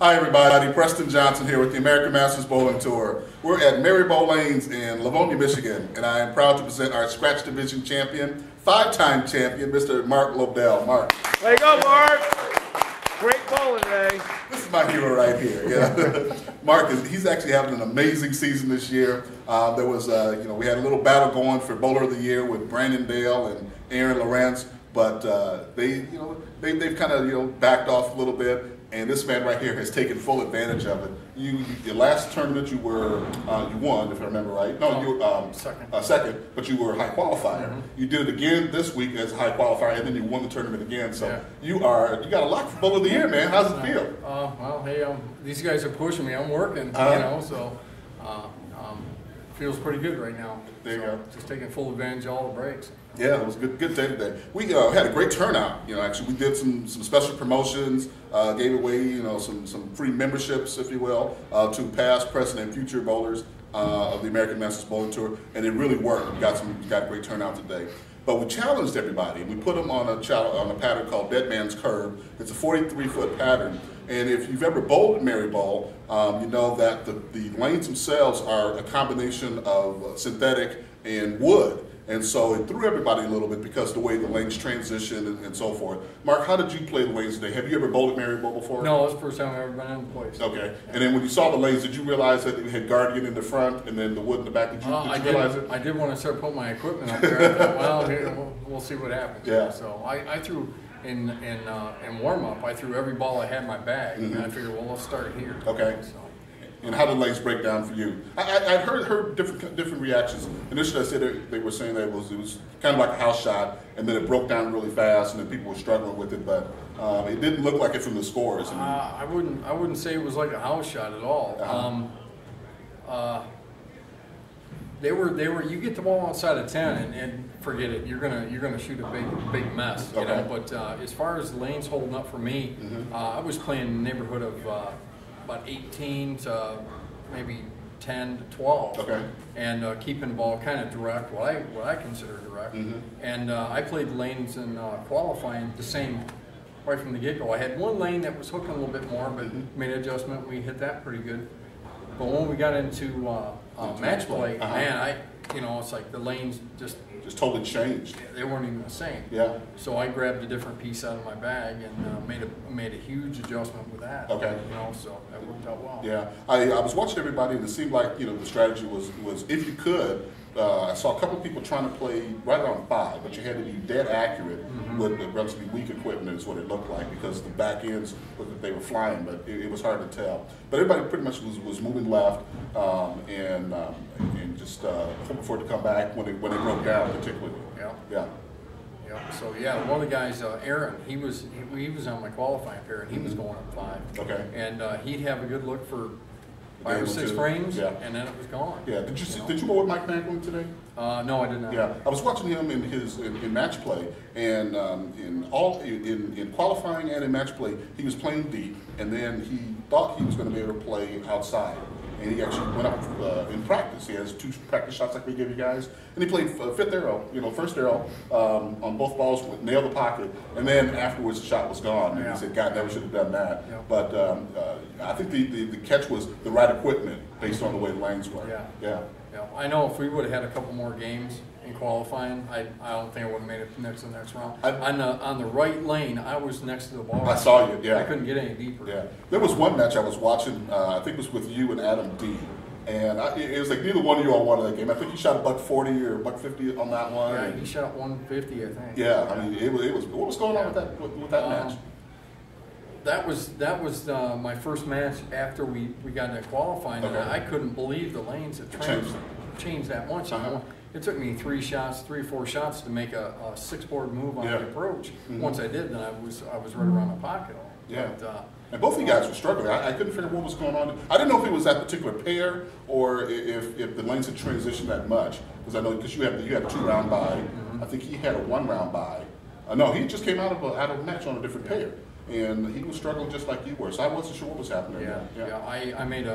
Hi everybody, Preston Johnson here with the American Masters Bowling Tour. We're at Marybowl Lanes in Livonia, Michigan, and I am proud to present our Scratch Division champion, five-time champion, Mr. Mark Lobdell. Mark. Way to go, Mark! Great bowling today. This is my hero right here. Yeah. Mark he's actually having an amazing season this year. There was, we had a little battle going for Bowler of the Year with Brandon Dale and Aaron Lawrence, but they've kind of backed off a little bit. And this man right here has taken full advantage of it. Your last tournament you won, if I remember right. No, you were second, but you were a high qualifier. Mm-hmm. You did it again this week as a high qualifier, and then you won the tournament again. So yeah. You got a lock for Bowler of the Year, man. How's it feel? Well, hey, these guys are pushing me. I'm working, so feels pretty good right now. There you go. Just taking full advantage of all the breaks. Yeah, it was a good day today. We had a great turnout. Actually, we did some special promotions, gave away some free memberships, if you will, to past, present, and future bowlers of the American Masters Bowling Tour, and it really worked. We got a great turnout today. But we challenged everybody, and we put them on a pattern called Dead Man's Curve. It's a 43-foot pattern, and if you've ever bowled at Marybowl, you know that the lanes themselves are a combination of synthetic and wood. And so it threw everybody a little bit because of the way the lanes transition and so forth. Mark, how did you play the lanes today? Have you ever bowled at Marybowl before? No, it's the first time I've ever been in the place. Okay. And then when you saw the lanes, did you realize that it had Guardian in the front and then the wood in the back? Did you realize it? I did when I started putting my equipment up there. I thought, well, we'll see what happens. Yeah. So I threw in warm-up, I threw every ball I had in my bag. Mm-hmm. And I figured, well, let's start here. Okay. So. And how did lanes break down for you? I heard different reactions. Initially, I said they were saying that it was kind of like a house shot, and then it broke down really fast, and then people were struggling with it. But it didn't look like it from the scores. I wouldn't say it was like a house shot at all. They were. You get the ball outside of 10, and forget it. You're gonna shoot a big mess. Okay. But as far as lanes holding up for me, I was playing in the neighborhood of about 18 to maybe 10 to 12, okay, and keeping the ball kind of direct, what I consider direct. Mm-hmm. And I played lanes in qualifying the same right from the get-go. I had one lane that was hooking a little bit more, but made an adjustment. We hit that pretty good. But when we got into match play, man, it's like the lanes just totally changed. They weren't even the same. Yeah. So I grabbed a different piece out of my bag and made a huge adjustment with that. Okay. So that worked out well. Yeah. I was watching everybody, and it seemed like the strategy was if you could. I saw a couple of people trying to play right around 5, but you had to be dead accurate with the relatively weak equipment is what it looked like because the back ends, they were flying, but it was hard to tell. But everybody pretty much was moving left and just hoping for it to come back when it broke down, particularly. Yeah. Yeah. Yeah. So one of the guys, Aaron, he was on my qualifying pair, and he was going up 5. Okay. And he'd have a good look for 5 or 6 frames, and then it was gone. Yeah. Did you go with Mike Manglin today? No, I did not. Yeah, I was watching him in match play, and in qualifying and in match play, he was playing deep, and then he thought he was going to be able to play outside, and he actually went out in practice. He has 2 practice shots like we give you guys, and he played fifth arrow, first arrow on both balls, nailed the pocket, and then afterwards the shot was gone. And he said, "God, never should have done that." Yeah. But I think the catch was the right equipment based on the way the lanes were. Yeah. I know if we would have had a couple more games in qualifying, I don't think I would have made it to the next round. On the right lane, I was next to the ball. I saw you. Yeah. I couldn't get any deeper. Yeah. There was one match I was watching. I think it was with you and Adam D. And it was like neither one of you all won that game. I think you shot $140 or $150 on that one. Yeah, he shot 150, I think. Yeah, I mean it was. What was going on with that match? That was my first match after we got into qualifying, and I couldn't believe the lanes had changed that much. It took me 3 or 4 shots to make a 6-board move on the approach. Once I did, then I was right around the pocket. Yeah. And both of you guys were struggling. I couldn't figure out what was going on. I didn't know if it was that particular pair or if the lanes had transitioned that much. Because I know you had a 2-round bye. I think he had a 1-round bye. No, he just came out of a match on a different pair. And he was struggling just like you were, so I wasn't sure what was happening. Yeah. I made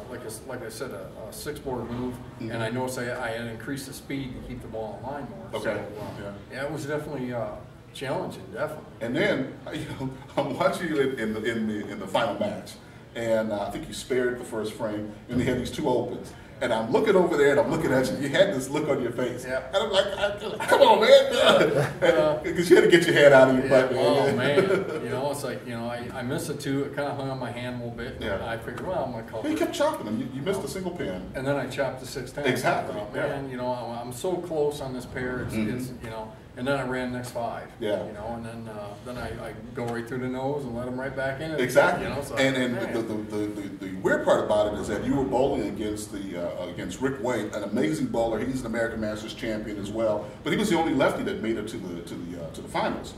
like I said, a 6-board move, and I noticed I had increased the speed to keep the ball in line more. Okay. So, it was definitely challenging, definitely. And then I'm watching you in the final match, and I think you spared the first frame, and they had these 2 opens. And I'm looking over there, and I'm looking at you. You had this look on your face, yeah. and I'm like, "Come on, man!" Because you had to get your head out of your butt, man. Oh man, you know, it's like, you know, I missed a 2. It kind of hung on my hand a little bit. Yeah. I figured, well, I'm gonna cover. You kept chopping them. You missed a single pin. And then I chopped the 610. Exactly. Man, you know, I'm so close on this pair. It's you know. And then I ran next 5. Yeah. You know, and then I go right through the nose and let them right back in. Exactly. You know, so and the weird part about it is that you were bowling against against Rick Wayne, an amazing bowler. He's an American Masters champion as well. But he was the only lefty that made it to the finals.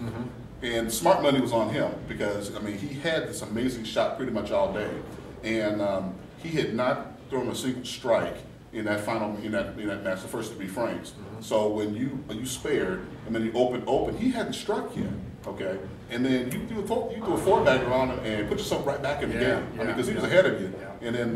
And smart money was on him because I mean he had this amazing shot pretty much all day, and he had not thrown a single strike in that final in that match, the first 3 frames. So when you spared and then you open, he hadn't struck yet. Okay, and then you do a 4-bagger on him and put yourself right back in the game. I mean, because he was ahead of you. Yeah. And then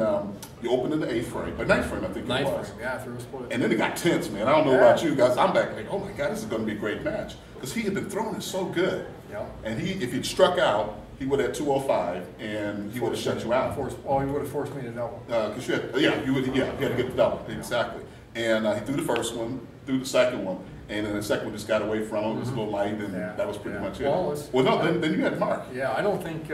you open in the 8th frame, but 9th frame I think it was. Frame, yeah, through a split. And then it got tense, man. I don't know about you guys. I'm back like, oh my God, this is going to be a great match because he had been throwing it so good. Yeah. And if he'd struck out, he would have 205, and he would have shut you out. He would have forced me to double. Because you had to get the double, exactly. And he threw the first one, threw the second one, and then the second one just got away from him. It was a little light, and that was pretty much it. Well, no, then you had Mark. Yeah, I don't think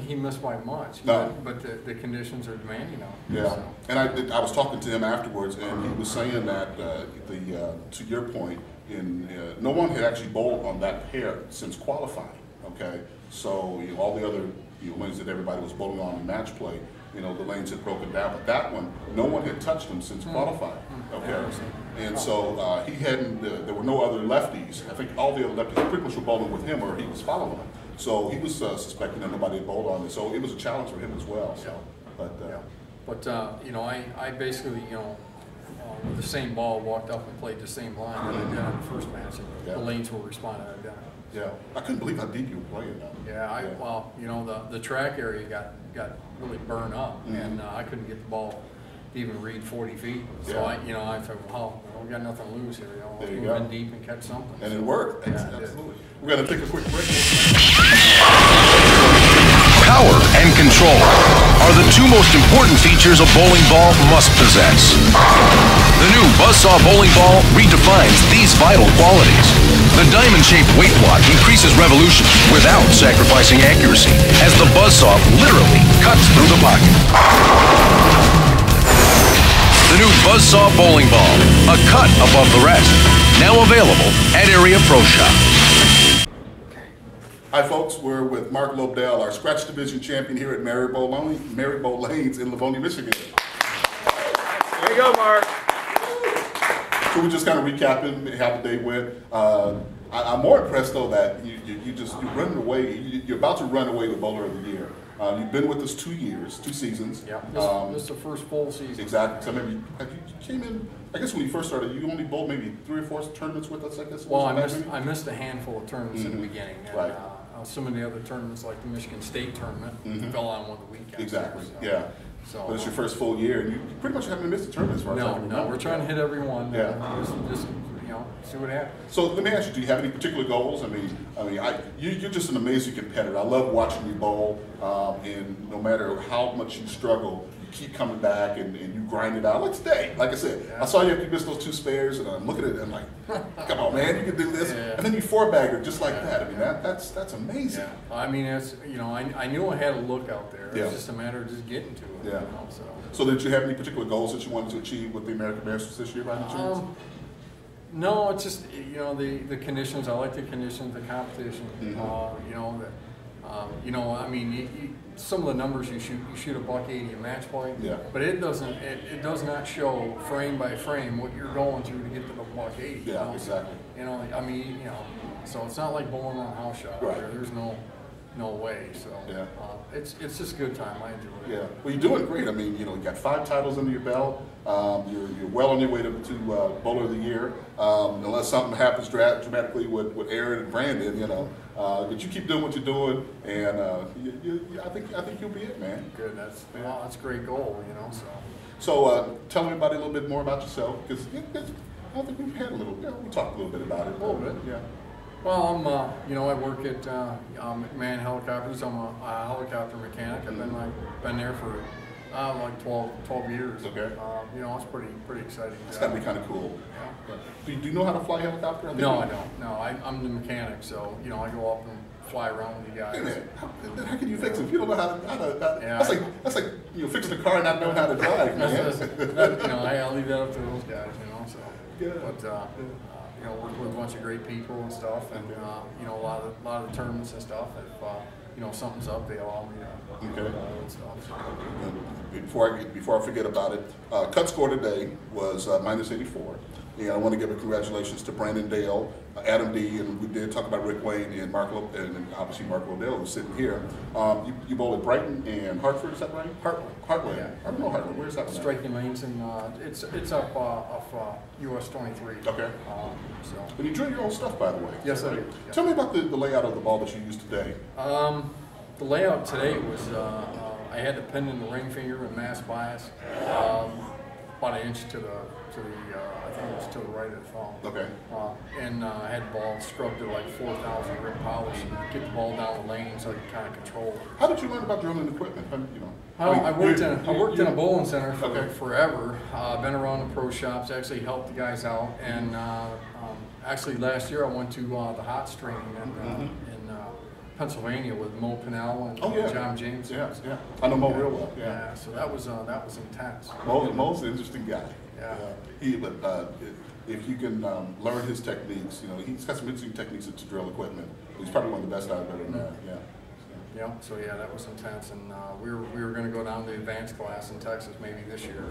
he missed by much. No. But the conditions are demanding now. Yeah, so. And I was talking to him afterwards, and he was saying that to your point, no one had actually bowled on that pair since qualifying. Okay, so all the other lanes that everybody was bowling on in match play, the lanes had broken down, but that one, no one had touched them since qualifying. Okay, and so he hadn't. There were no other lefties. I think all the other lefties pretty much were bowling with him, or he was following them. So he was suspecting that nobody had bowled on it. So it was a challenge for him as well. So, but I basically with the same ball walked up and played the same line that I did on the first match. And the lanes were responding identical. Yeah, I couldn't believe how deep you were playing now. Yeah, well, the track area got really burned up, and I couldn't get the ball to even read 40 feet. So I thought, well, we got nothing to lose here. Let's move in deep and catch something. And it worked. Yeah, absolutely. We're going to take a quick break. Power and control are the 2 most important features a bowling ball must possess. The new Buzzsaw bowling ball redefines these vital qualities. The diamond-shaped weight block increases revolution without sacrificing accuracy, as the Buzzsaw literally cuts through the pocket. The new Buzzsaw bowling ball, a cut above the rest. Now available at Area Pro Shop. Hi folks, we're with Mark Lobdell, our Scratch Division champion here at Marybold Lanes in Livonia, Michigan. There you go, Mark. So we're just kind of recapping how the day went. I'm more impressed though that you're running away. You're about to run away with Bowler of the Year. You've been with us 2 years, 2 seasons. Yeah, this is the first full season. Exactly. So maybe you came in. I guess when you first started, you only bowled maybe 3 or 4 tournaments with us. I guess. Well, I missed a handful of tournaments in the beginning. And, right. Some of the other tournaments, like the Michigan State tournament, fell on one of the weekends. Exactly. So, Yeah. So, but it's your first full year, and you pretty much haven't missed a tournament as far as I can No, we're trying to hit every one. Yeah. Just see what happens. So let me ask you: do you have any particular goals? You're just an amazing competitor. I love watching you bowl, and no matter how much you struggle, you keep coming back and you grind it out. Like today, like I said, I saw you missed those 2 spares, and I'm looking at it, and I'm like, come on, man, you can do this. Yeah. And then you 4-bagger just like that. I mean, that's amazing. Yeah. I mean, it's I knew I had a look out there. Yeah. It's just a matter of just getting to it. Yeah. So did you have any particular goals that you wanted to achieve with the American Masters this year by any chance? No, it's just the conditions. I like the conditions, the competition. Some of the numbers you shoot a $180 a match play. Yeah. But it does not show frame by frame what you're going through to get to the $180. Yeah, exactly. So it's not like bowling on a house shot. Right. There's no way. So it's just a good time. I enjoy it. Yeah. Well, you're doing great. I mean, you got 5 titles under your belt. You're well on your way to Bowler of the Year, unless something happens dramatically with Aaron and Brandon. But you keep doing what you're doing, and I think you'll be it, man. Good. That's a great goal. So tell everybody a little bit more about yourself, because I don't think we've had we talked a little bit about it. A little bit. Yeah. Well, I'm, you know, I work at McMahon Helicopters. I'm a helicopter mechanic. I've been there for like 12 years. Okay. You know, it's pretty exciting. It's got to be kind of cool. Yeah. Do you know how to fly a helicopter? No, I don't. No, I'm the mechanic, so you know, I go up and fly around with the guys. How can you fix it if you don't know how to Yeah, that's like you know, fixing a car and not knowing how to drive, man. You know, I'll leave that up to those guys. You know, so. Yeah. But you know, work with a bunch of great people and stuff, and you know, a lot of the tournaments and stuff. If you know something's up, they allow me to and stuff. So. Before I forget about it, cut score today was -84. And I want to give a congratulations to Brandon Dale, Adam D, and we did talk about Rick Wayne and and obviously Mark Lobdell, who's sitting here. You bowled at Brighton and Hartford, is that right? Heartland. Yeah. I don't know Heartland. Where's that one? Striking lanes, and it's up off US 23. Okay. So. And you drill your own stuff, by the way. Yes, I do. Yeah. Tell me about the layout of the ball that you used today. The layout today was I had the pin in the ring finger and mass bias, about an inch to the I think it was to the right of the thumb. Okay. And I had the ball scrubbed to like 4,000 grit polish and get the ball down the lane so I could kind of control it. How did you learn about drilling equipment? You know. I worked in a bowling center for Okay. forever. Been around the pro shops, actually helped the guys out, and actually last year I went to the hot string in Pennsylvania with Mo Pinnell and John James. Yeah. I know Mo real well. Yeah. So that was intense. Mo's an interesting guy. Yeah. If you can learn his techniques, you know, he's got some interesting techniques to drill equipment. He's probably one of the best I've ever met. Yeah, so yeah, that was intense, and we were going to go down to the advanced class in Texas maybe this year.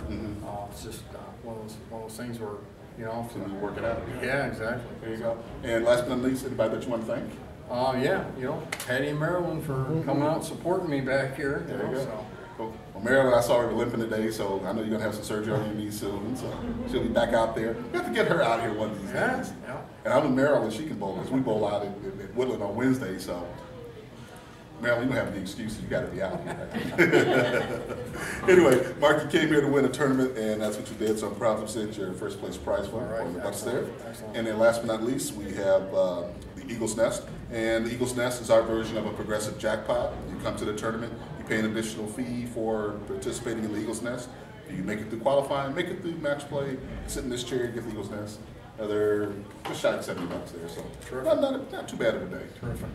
It's just one of those things where, you know, So you work it out. Yeah, exactly. There you go. And last but not least, anybody that you want to thank? Yeah, you know, Patty and Marilyn for coming out and supporting me back here. There you go. So. Well, Marilyn, I saw her limping today, so I know you're going to have some surgery on your knee soon, so she'll be back out there. We have to get her out here one of these days. Yeah. And I know Marilyn, she can bowl, because we bowl out at Woodland on Wednesday, so Marilyn, you don't have any excuses. You got to be out here. Anyway, Mark, you came here to win a tournament, and that's what you did, so I'm proud to present your first place prize for the Bucks there. Excellent. And then last but not least, we have the Eagle's Nest. And the Eagle's Nest is our version of a progressive jackpot. You come to the tournament, you pay an additional fee for participating in the Eagle's Nest. You make it through qualifying, make it through match play, sit in this chair, get the Eagle's Nest. They're just shy of $70 there, so not too bad of a day. Terrific.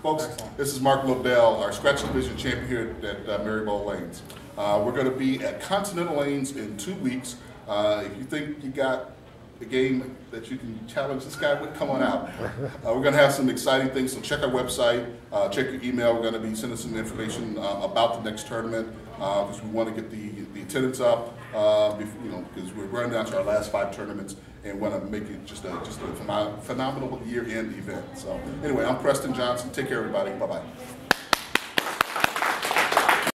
Folks, Excellent. This is Mark Lobdell, our scratch division champion here at Marybold Lanes. We're going to be at Continental Lanes in 2 weeks. If you think you got a game that you can challenge this guy with, come on out. We're going to have some exciting things, so check our website, check your email. We're going to be sending some information about the next tournament because we want to get the attendance up, because we're running down to our last 5 tournaments and want to make it just a phenomenal year-end event. So anyway, I'm Preston Johnson. Take care, everybody. Bye-bye.